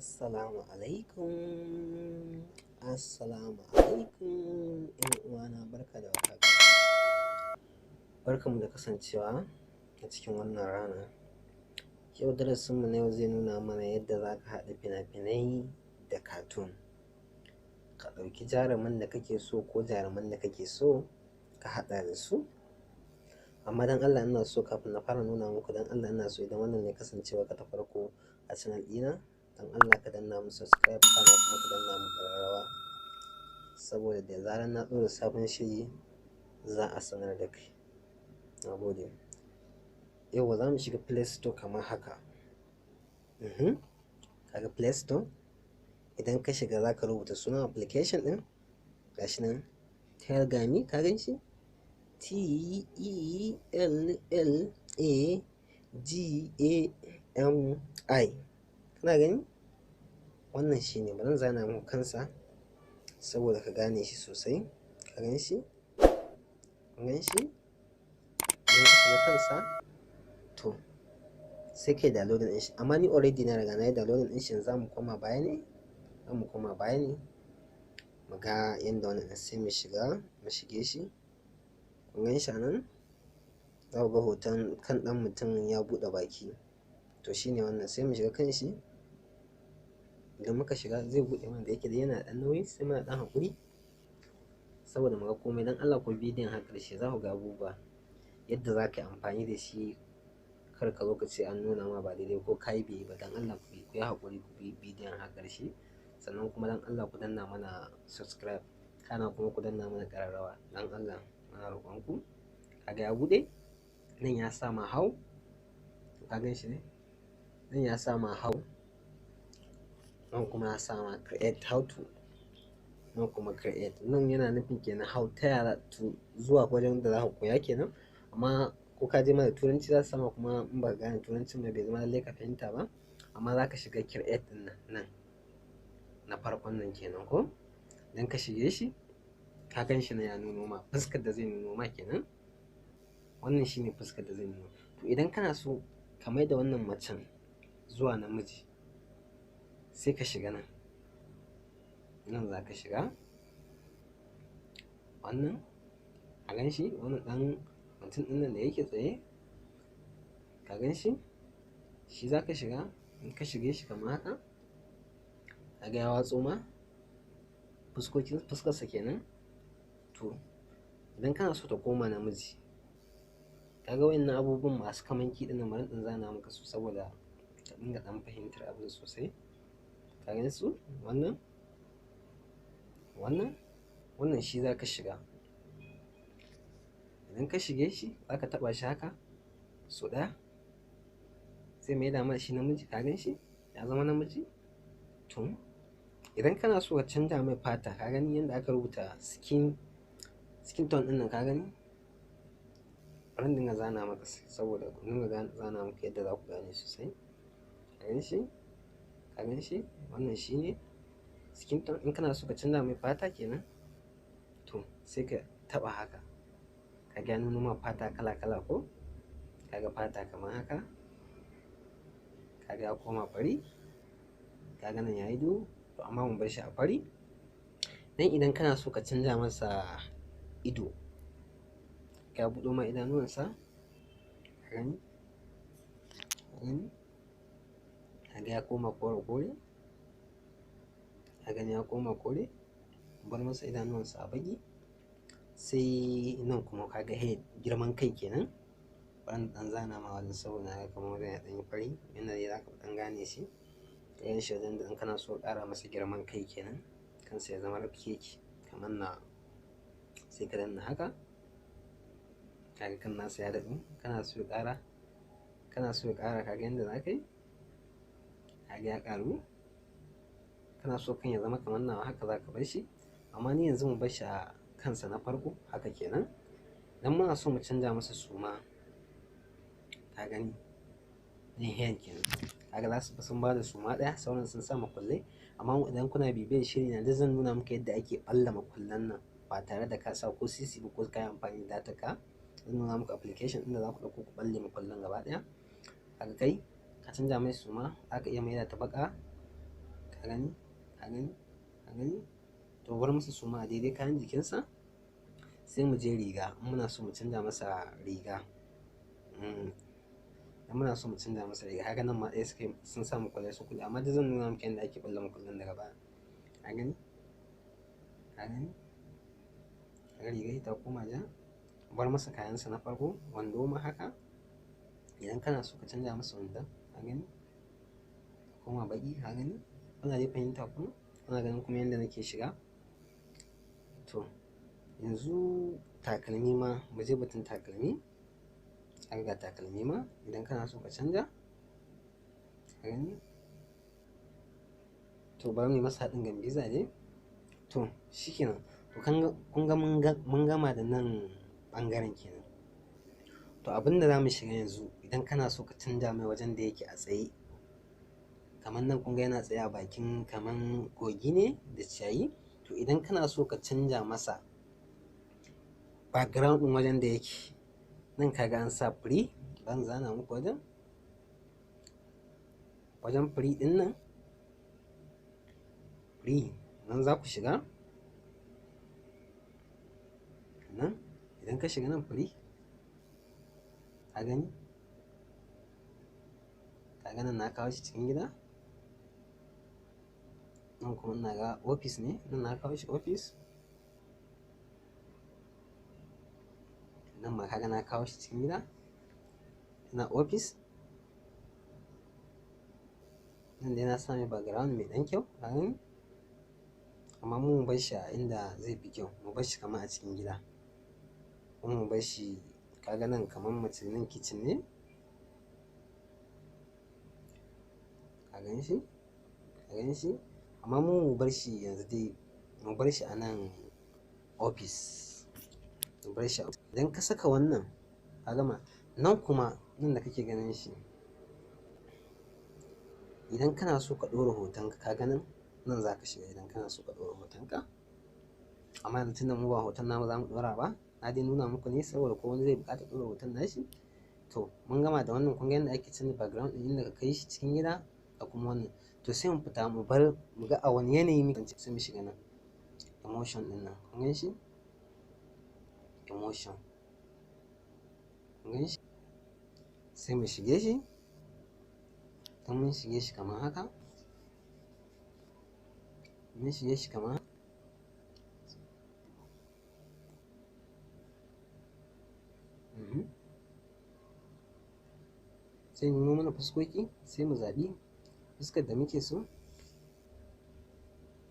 Assalamu alaikum. Assalamu alaikum. ‘Yan uwana barka da warhaka. Barkanmu da kasancewa a cikin wannan rana. Yau darasinmu na yau zai nuna mana yadda za ka haɗa fina-finai da catoon. Ka ɗauki jaruman da kake so ko jaruman da kake so ka haɗa da su. Amma don Allah ina so kafin na fara nuna muku don Allah ina so idan wannan ne kasancewa ka ta farko a channel ɗina, don Allah ka danna mu subscribe kana kuma ka danna mu ƙararrawa saboda da zarar na ɗora sabon shiri za a sanar da kai. Na gode. Yau za mu shiga Play Store kamar haka. Kaga Play Store, idan ka shiga za ka rubuta sunan application ɗin, gashi nan Telgami, ka gan shi? Tellagami. Kana gani? Wannan shi ne, bari zana muku kansa saboda ka gane shi sosai. Ka gan shi? Ka gan shi? Idan ka shiga kansa, to sai kai downloading ɗin shi. Amma ni already na riga na yi downloading ɗin shi. Za mu koma baya ne? Za mu koma baya ne mu ga yadda wannan ɗin, sai mu shige shi. Kun gan shi a nan? Za ku ga hoton kan ɗan mutum ya buɗe baki. To shi ne wannan, sai mu shiga kan shi. Idan muka shiga zai buɗe mana, da yake da yana ɗan nauyi sai muna ɗan haƙuri saboda mu ga komai. Don Allah ku bidiyon har ƙarshe za ku ga abubuwa yadda za ka yi amfani da shi. Kar ka zo ka ce an nuna ma ba daidai ko ka yi bai yi ba. Don Allah ku yi haƙuri ku bi bidiyon har ƙarshe. Sannan kuma don Allah ku danna mana subscribe kana kuma ku danna mana ƙararrawa. Don Allah muna roƙonku. Kaga ya buɗe, nan ya sa ma hau, ka gan shi ne? Nan ya sa ma hau, nan kuma ya sa ma create, how to, nan kuma create. Nan yana nufin kenan how, ta yaya zuwa wajen da za ka koya kenan. Amma ko ka je mana turanci za su sama, kuma in ba ka gane turancin mai bai zama lallai ka fahimta ba. Amma za ka shiga create ɗin nan na farkon nan kenan ko. Idan ka shige shi, ka gan shi na ya nuno ma fuskar da zai nuno ma kenan. Wannan shi ne fuskar da zai nuno. To idan kana so ka mai da wannan macen zuwa namiji, sai ka shiga nan. Nan za ka shiga wannan, a gan shi wannan ɗan mutum ɗin nan da yake tsaye, ka gan shi? Shi za ka shiga. In ka shige shi kamar haka, kaga ya watso ma fuskarsa kenan. To idan kana so ta koma namiji, kaga wayannan abubuwan masu kamanki ɗin nan, bari in zana maka su saboda ka dinga ɗan fahimtar abin sosai. Ka gan su? Wannan shi za ka shiga. Idan ka shige shi za ka taɓa shi haka so ɗaya, sai mai da shi namiji. Ka gan shi ya zama namiji. To idan kana so ka canja mai fata, ka gani yadda aka rubuta skin tone ɗin nan, ka gani? Bari in dinga zana maka saboda ku dinga zana maka yadda za ku gane sosai. Ka gan shi? Ka gan shi? Wannan shi ne skin tone. In kana so ka canza mai fata kenan, to sai ka taɓa haka. Ka ga nuno ma fata kala-kala ko? Kaga fata kamar haka. Kaga ya koma fari. Kaga nan yayi duhu, to amma mun bar shi a fari. Dan idan kana so ka canza masa ido, ka buɗo ma idanuwansa. Ka gani? Kaga ya koma kore-kore. Ka gani ya koma kore. Bar masa idanuwansa a baki. Sai nan kuma kaga head, girman kai kenan. Bari ɗan zana ma wajen saboda haka kamar wajen ya ɗan yi fari, yanda dai za ka ɗan gane shi. Ka gan shi wajen da in kana so ƙara masa girman kai kenan, kansa ya zama rafkeke kamar na, sai ka danna haka. Kaga kan nasa ya daɗu. Kana so ya ƙara, kaga yadda za ka yi. Kaga ya ƙaru. Kana so kan ya zama kamar nawa, haka za ka bar shi. Amma ni yanzu mu bar shi a kansa na farko haka kenan. Dan muna so mu canja masa suma. Ka gani? Ɗin hair kenan. Kaga za su sun ba da suma ɗaya, sauran sun sa makullai. Amma idan kuna bibiyar shiri na, duk zan nuna muku yadda ake ɓalla makullan nan ba tare da ka sa ko sisi ba ko ka yi amfani da data ka. Zan nuna muku application ɗin da za ku ɗauko ku ɓalle makullan gaba ɗaya. Kaga kai ka canja mai suma, za ka iya maida ta baƙa ka gani, ka gani, ka gani. To bar musu suma a daidai kayan jikinsa. Sai mu je riga, in muna so mu canza masa riga. in muna so mu canza masa riga, haka nan ma ɗaya suka sun sa mukullai su kulle, amma da zan nuna muku yadda ake ɓalla mukullin daga baya. Ka gani, ka gani, ka ga riga ta koma ja. Bar masa kayansa na farko, wando ma haka. Idan kana so ka canza masa wandon, ka gani, koma baƙi, ka gani. Kuna dai fahimta kuma, kuna ganin kuma yadda nake shiga. To yanzu takalmi ma, mu je batun takalmi. Har ga takalmi ma idan kana so ka canja, ka gani. To bari mu yi masa haɗin gambiza ne. To shikenan. To kun ga mun gama da nan ɓangaren kenan. To abinda za mu shiga yanzu, idan kana so ka canja mai wajen da yake a tsaye, kamar nan kun ga yana tsaye a bakin kamar kogi ne da ciyayi. To idan kana so ka canja masa background ɗin wajen da yake, nan kaga an sa free, ban zana muku wajen free ɗin nan, free nan za ku shiga. Nan idan ka shiga nan free, ka gani, ka ga nan na kawo shi cikin gida. Nan kuma ina ga office ne, nan na kawo shi office. Nan ma kaga na kawo shi cikin gida, ina office. Nan dai na sa mai background mai ɗan kyau, ka gani. Amma mu bar shi a inda zai fi kyau, mu bar shi kamar a cikin gida. Kuma mu bar shi, kaga nan kamar mace nan kitchen ne, ka gan shi, ka gan shi. Amma mu bar shi yanzu dai, mu bar shi a nan office, mu bar shi. Idan ka saka wannan, ka gama. Nan kuma nan da kake ganin shi, idan kana so ka ɗora hotonka, ka ganin nan za ka shiga idan kana so ka ɗora hotonka. Amma yanzu tunda mu ba hoton namu za mu ɗora ba, na dai nuna muku ne saboda ko wani zai buƙata ɗora hoton nashi. To mun gama da wannan, kun ga yadda ake canza background ɗin inda ka kai shi cikin gida da kuma wannan. To sai mu fita mu bar mu ga a wani yanayi muke, sai mu shiga nan emotion ɗin nan, kun gan shi, emotion, kun gan shi. Sai mu shige shi. Idan mun shige shi kamar haka, mun shige shi kamar haka. Sai nuno mana fuskoki, sai mu zaɓi fuskar da muke so,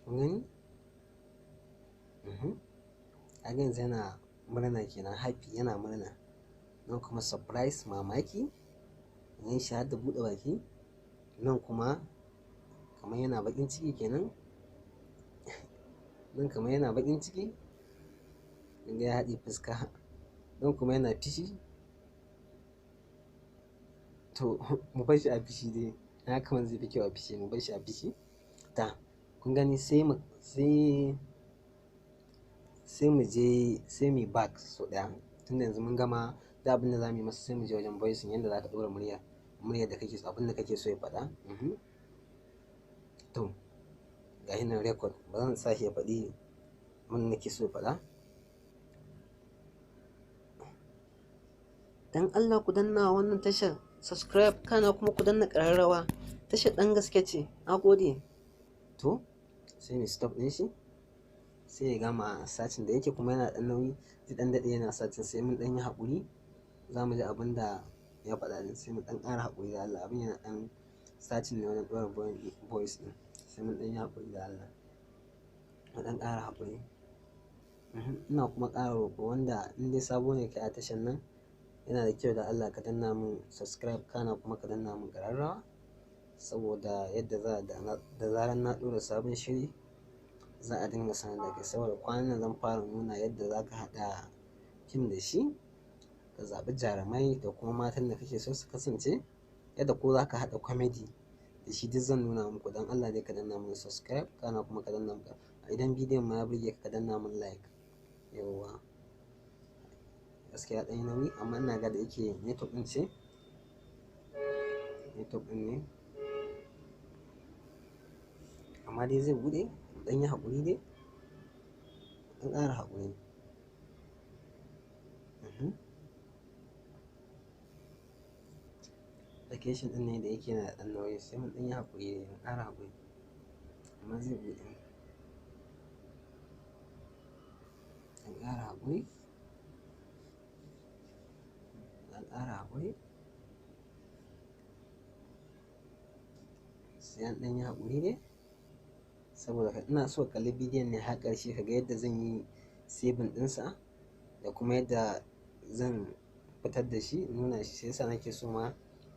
kun gani. A yanzu yana murna kenan, happy, yana murna. Nan kuma surprise, mamaki, yin shi har da buɗe baki. Nan kuma kamar yana baƙin ciki kenan. Nan kamar yana baƙin ciki, inda ya haɗe fuska. Nan kuma yana fishi. To mu bar shi a fishi dai, na kamar zai fi kyau a fishi, mu bar shi a fishi. Ta kun gani, sai mu je, sai mu back so ɗaya. Tunda yanzu mun gama da abin da za mu yi masa, sai mu je wajen voicing, yadda za ka ɗora murya da kake so, abin da kake so ya faɗa. To ga shi nan record, ba zan sa shi ya faɗi abin da nake so ya faɗa. Dan Allah ku danna wannan tashar subscribe, kana kuma ku danna ƙararrawa. Tashar ɗan gaske ce, na gode. To sai mu stop ɗin shi, sai ya gama satin da yake kuma yana ɗan nauyi, zai ɗan daɗe yana satin. Sai mun ɗan yi haƙuri, za mu ji abin da ya faɗa ɗin, sai mu ɗan ƙara haƙuri da Allah. Abin yana ɗan satin ne wajen ɗora voice ɗin, sai mun ɗan yi haƙuri da Allah, mu ɗan ƙara haƙuri. Ina kuma ƙara roƙo, wanda in dai sabo ne kai a tashar nan, yana da kyau da Allah ka danna mun subscribe, kana kuma ka danna mun ƙararrawa, saboda yadda da zarar na ɗora sabon shiri za a dinga sanar da kai. Saboda kwanan nan zan fara nuna yadda za ka haɗa fim da shi, ka zaɓi jarumai da kuma matan da kake so su kasance, yadda ko za ka haɗa comedy da shi, duk zan nuna muku. Don Allah dai ka danna mun subscribe, kana kuma ka danna mun, idan bidiyon ma ya burge ka danna mun like. Yawwa, gaskiya ɗan yi nauyi, amma ina ga da yake network ɗin ce, network ɗin ne. amma dai zai buɗe. Dan yi haƙuri dai, dan ƙara haƙuri. Location ɗin ne da yake na ɗan nauyi, sai mun ɗan yi haƙuri dai, mun ƙara haƙuri, amma zai buɗe. Dan ƙara haƙuri, dan ƙara haƙuri, sai an ɗan yi haƙuri dai, saboda ina so ka kalli bidiyon ne har ƙarshe ka ga yadda zan yi saving ɗinsa da kuma yadda zan fitar da shi nuna shi. Sai yasa nake so ma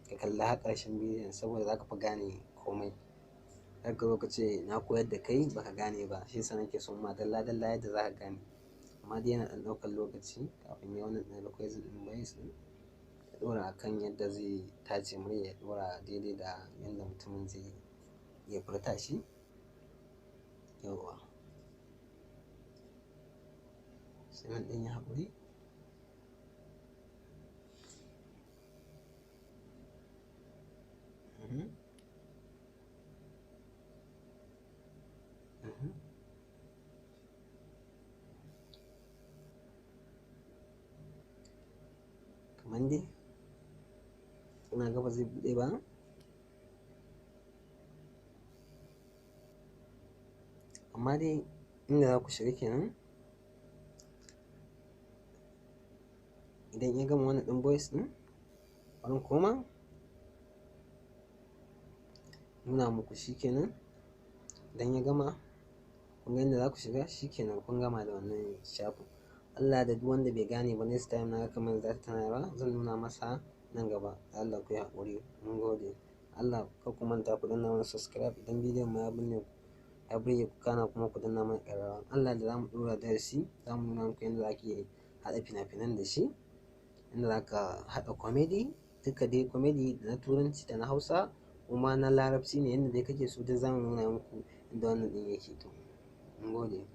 ka kalla har ƙarshen bidiyon, saboda za ka fi gane komai. Kar ka zo ka ce na koyar da kai baka gane ba. Shi yasa nake so ma dalla dalla yadda za ka gane. Amma dai yana ɗan ɗaukar lokaci kafin ya wannan ɗin recording ɗin voice ɗin ya ɗora a kan yadda zai tace murya, ya ɗora daidai da yadda mutumin zai iya furta shi. Yawwa, sai mun ɗan yi haƙuri. Kamar dai ina ga ba zai buɗe ba, amma dai inda za ku shiga kenan. Idan ya gama wannan ɗin voice ɗin, bari koma nuna muku shi kenan. Idan ya gama, kun ga inda za ku shiga, shi kenan kun gama da wannan shafin. Allah da duk wanda bai gane ba next time na kamar za ta tana ba, zan nuna masa nan gaba. Allah ku yi haƙuri, mun gode. Allah kar ku manta ku danna mana subscribe idan bidiyon ma ya burge ku, kana kuma ku danna mana ƙararrawa. Allah da za mu ɗora darasi, za mu nuna muku yadda za ki haɗa fina-finan da shi, inda za ka haɗa comedy, duka dai comedy na turanci da na hausa kuma na larabci ne, yadda dai kake so duk za mu nuna muku inda wannan ɗin yake to. Mun gode.